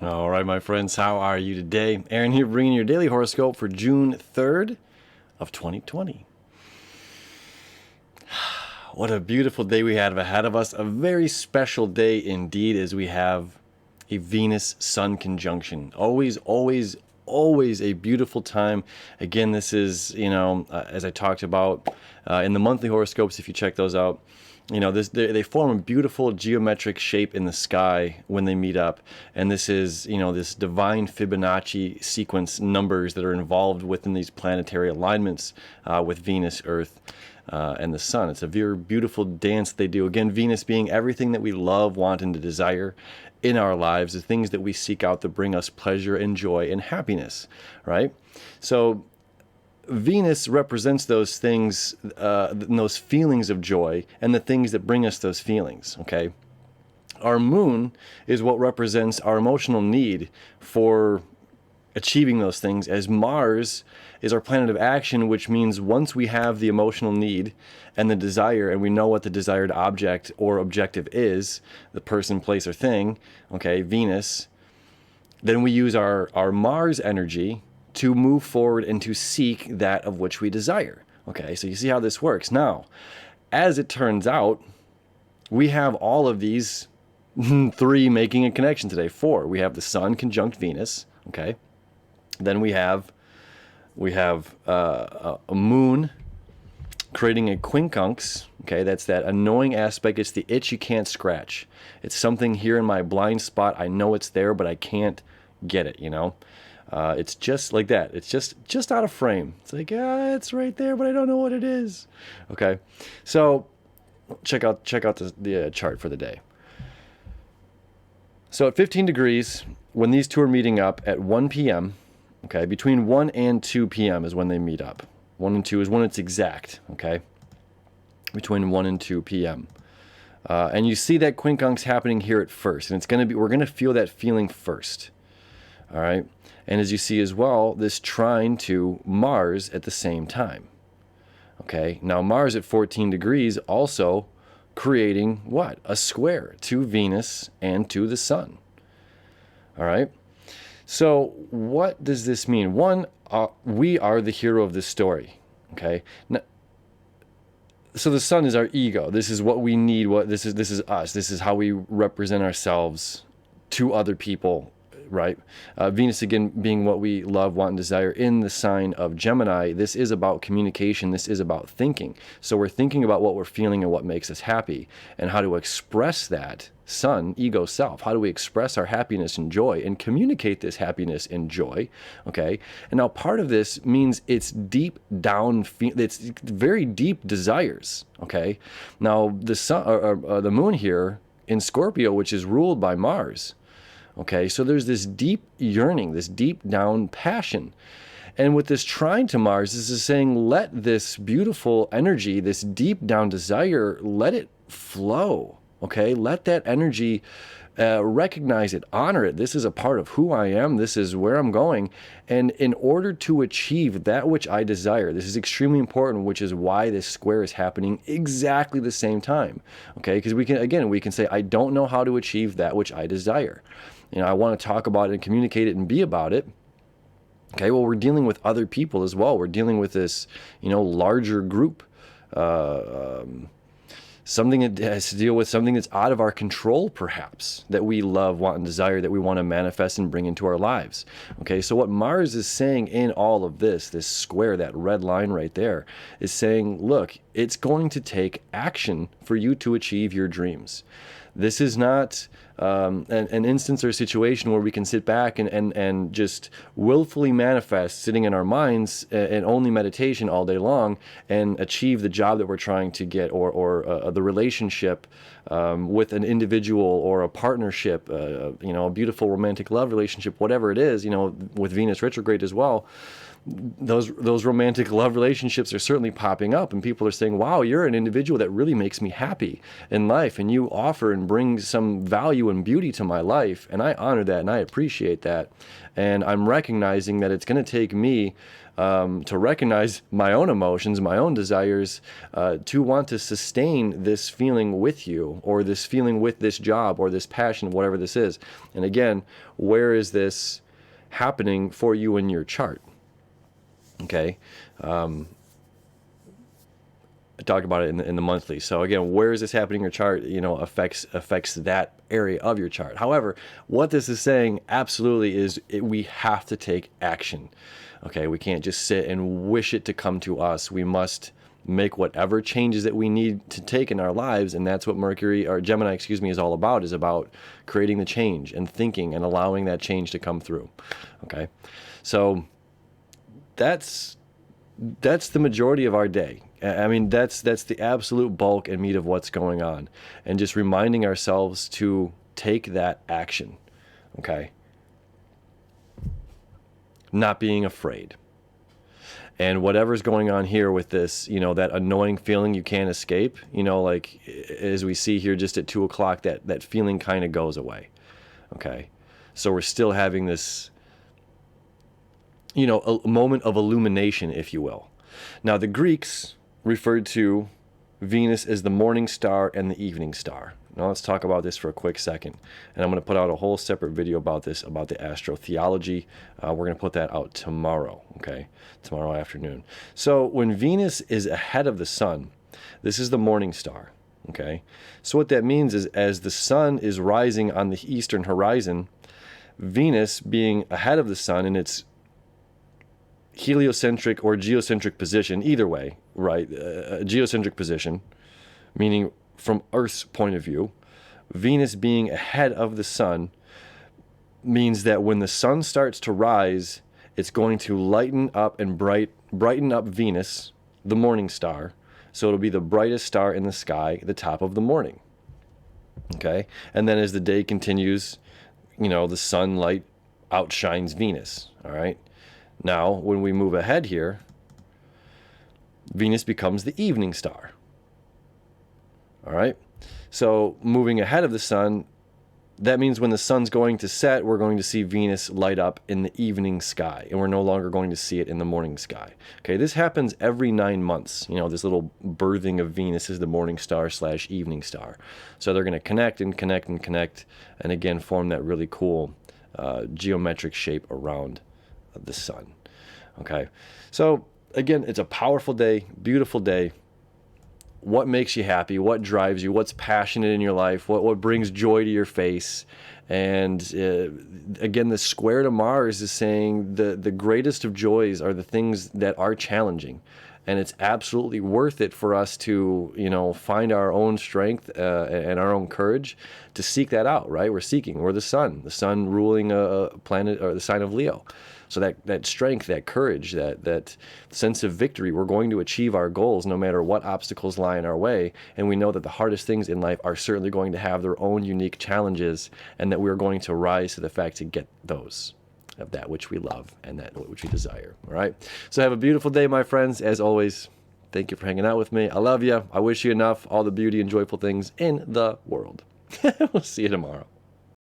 All right, my friends, how are you today? Aaron here bringing your daily horoscope for June 3rd of 2020. What a beautiful day we have ahead of us. A very special day indeed, as we have a Venus-Sun conjunction. Always, always, always a beautiful time. Again, this is, as I talked about in the monthly horoscopes, if you check those out, they form a beautiful geometric shape in the sky when they meet up. And this is, this divine Fibonacci sequence numbers that are involved within these planetary alignments with Venus, Earth, and the Sun. It's a very beautiful dance they do. Again, Venus being everything that we love, want, and desire in our lives, the things that we seek out that bring us pleasure and joy and happiness, right? So Venus represents those things, those feelings of joy and the things that bring us those feelings, okay? Our moon is what represents our emotional need for achieving those things, as Mars is our planet of action, which means once we have the emotional need and the desire, and we know what the desired object or objective is, the person, place, or thing, okay, Venus, then we use our Mars energy to move forward and to seek that of which we desire. Okay, so you see how this works. Now, as it turns out, we have all of these three making a connection today. Four. We have the Sun conjunct Venus. Okay, then we have a Moon creating a quincunx. Okay, that's that annoying aspect. It's the itch you can't scratch. It's something here in my blind spot. I know it's there, but I can't get it. It's just like that. It's just out of frame. It's like, it's right there, but I don't know what it is. Okay, so check out the chart for the day. So at 15 degrees, when these two are meeting up at 1 p.m., okay, between 1 and 2 p.m. is when they meet up. 1 and 2 is when it's exact, okay, between 1 and 2 p.m. And you see that quincunx happening here at first, and we're going to feel that feeling first. All right. And as you see as well, this trine to Mars at the same time. Okay. Now Mars at 14 degrees also creating what? A square to Venus and to the Sun. All right. So what does this mean? One, we are the hero of this story. Okay. Now, so the Sun is our ego. This is what we need. This is us. This is how we represent ourselves to other people. Right? Venus, again, being what we love, want, and desire in the sign of Gemini, this is about communication. This is about thinking. So we're thinking about what we're feeling and what makes us happy and how to express that Sun, ego, self. How do we express our happiness and joy and communicate this happiness and joy? Okay. And now part of this means it's deep down, it's very deep desires. Okay. Now the Sun, or the Moon here in Scorpio, which is ruled by Mars. Okay, so there's this deep yearning, this deep down passion. And with this trine to Mars, this is saying, let this beautiful energy, this deep down desire, let it flow. Okay, let that energy recognize it, honor it. This is a part of who I am. This is where I'm going. And in order to achieve that which I desire, this is extremely important, which is why this square is happening exactly the same time. Okay, because we can say, I don't know how to achieve that which I desire. I want to talk about it and communicate it and be about it. Okay, well, we're dealing with other people as well. We're dealing with this, larger group. Something that has to deal with something that's out of our control, perhaps, that we love, want, and desire, that we want to manifest and bring into our lives. Okay, so what Mars is saying in all of this square, that red line right there, is saying, look, it's going to take action for you to achieve your dreams. This is not an instance or a situation where we can sit back and just willfully manifest, sitting in our minds and only meditation all day long, and achieve the job that we're trying to get, or the relationship with an individual, or a partnership, a beautiful romantic love relationship, whatever it is, with Venus retrograde as well. Those romantic love relationships are certainly popping up, and people are saying, wow, you're an individual that really makes me happy in life, and you offer and bring some value value and beauty to my life, and I honor that and I appreciate that. And I'm recognizing that it's going to take me to recognize my own emotions, my own desires, to want to sustain this feeling with you, or this feeling with this job, or this passion, whatever this is. And again, where is this happening for you in your chart? Okay. I talk about it in the monthly. So again, where is this happening in your chart? Affects that area of your chart. However, what this is saying absolutely is we have to take action. Okay, we can't just sit and wish it to come to us. We must make whatever changes that we need to take in our lives, and that's what Gemini, is all about. Is about creating the change and thinking and allowing that change to come through. Okay, so that's the majority of our day. I mean, that's the absolute bulk and meat of what's going on, and just reminding ourselves to take that action. Okay, not being afraid. And whatever's going on here with this, that annoying feeling you can't escape, like as we see here just at 2 o'clock, that feeling kind of goes away. Okay, so we're still having this, a moment of illumination, if you will. Now, the Greeks referred to Venus as the morning star and the evening star. Now let's talk about this for a quick second. And I'm going to put out a whole separate video about this, about the astrotheology. We're going to put that out tomorrow, okay? Tomorrow afternoon. So when Venus is ahead of the sun, this is the morning star, okay? So what that means is as the sun is rising on the eastern horizon, Venus being ahead of the sun in its heliocentric or geocentric position, either way, right? A geocentric position, meaning from Earth's point of view, Venus being ahead of the sun means that when the sun starts to rise, it's going to lighten up and brighten up Venus, the morning star, so it'll be the brightest star in the sky at the top of the morning. Okay? And then as the day continues, the sunlight outshines Venus, all right? Now, when we move ahead here, Venus becomes the evening star. All right? So moving ahead of the sun, that means when the sun's going to set, we're going to see Venus light up in the evening sky, and we're no longer going to see it in the morning sky. Okay, this happens every 9 months. This little birthing of Venus is the morning star / evening star. So they're going to connect and connect and connect, and again form that really cool geometric shape around the sun. Okay, so again, it's a powerful day, beautiful day. What makes you happy? What drives you? What's passionate in your life? What brings joy to your face? And again, the square to Mars is saying the greatest of joys are the things that are challenging. And it's absolutely worth it for us to, find our own strength and our own courage to seek that out, right? We're the sun ruling a planet, or the sign of Leo. So that strength, that courage, that sense of victory, we're going to achieve our goals no matter what obstacles lie in our way. And we know that the hardest things in life are certainly going to have their own unique challenges, and that we're going to rise to the fact to get those, of that which we love and that which we desire. All right. So have a beautiful day, my friends. As always, thank you for hanging out with me. I love you. I wish you all the beauty and joyful things in the world. We'll see you tomorrow.